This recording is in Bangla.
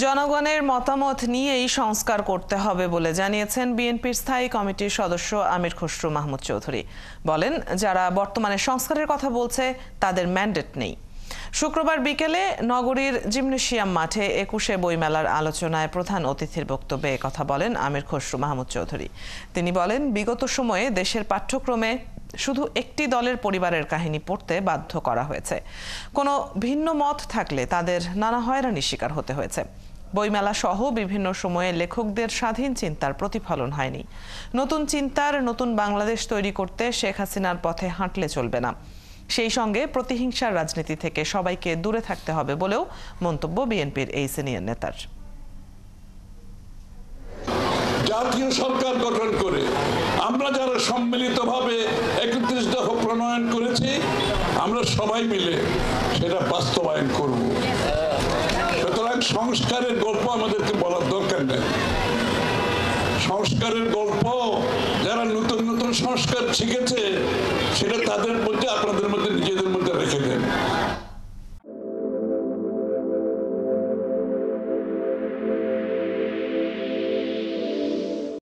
জনগণের মতামত নিয়েই সংস্কার করতে হবে বলে জানিয়েছেন বিএনপির স্থায়ী কমিটির সদস্য আমির খসরু মাহমুদ চৌধুরী। বলেন, যারা বর্তমানে সংস্কারের কথা বলছে তাদের ম্যান্ডেট নেই। শুক্রবার বিকেলে নগরীর জিমনেশিয়াম মাঠে ২১শে বইমেলার আলোচনায় প্রধান অতিথির বক্তব্যে একথা বলেন আমির খসরু মাহমুদ চৌধুরী। তিনি বলেন, বিগত সময়ে দেশের পাঠ্যক্রমে শুধু একটি দলের পরিবারের কাহিনী পড়তে বাধ্য করা হয়েছে। কোনো ভিন্ন মত থাকলে তাদের নানা হয়রানির শিকার হতে হয়েছে। বইমেলা সহ বিভিন্ন সময়ে লেখকদের স্বাধীন চিন্তার প্রতিফলন হয়নি। নতুন চিন্তার নতুন বাংলাদেশ তৈরি করতে শেখ হাসিনার পথে হাঁটলে চলবে না। সেই সঙ্গে প্রতিহিংসার রাজনীতি থেকে সবাইকে দূরে থাকতে হবে বলেও মন্তব্য বিএনপির এই সিনিয়র নেতার। জাতীয় সরকার গঠন করে আমরা যারা সম্মিলিতভাবে ৩১ দফা প্রণয়ন করেছি, আমরা সবাই মিলে সেটা বাস্তবায়ন করব। সুতরাং সংস্কারের গল্প আমাদেরকে বলার দরকার নেই। সংস্কারের গল্প যারা নতুন নতুন সংস্কার শিখেছে সেটা তাদের মধ্যে, আপনাদের মধ্যে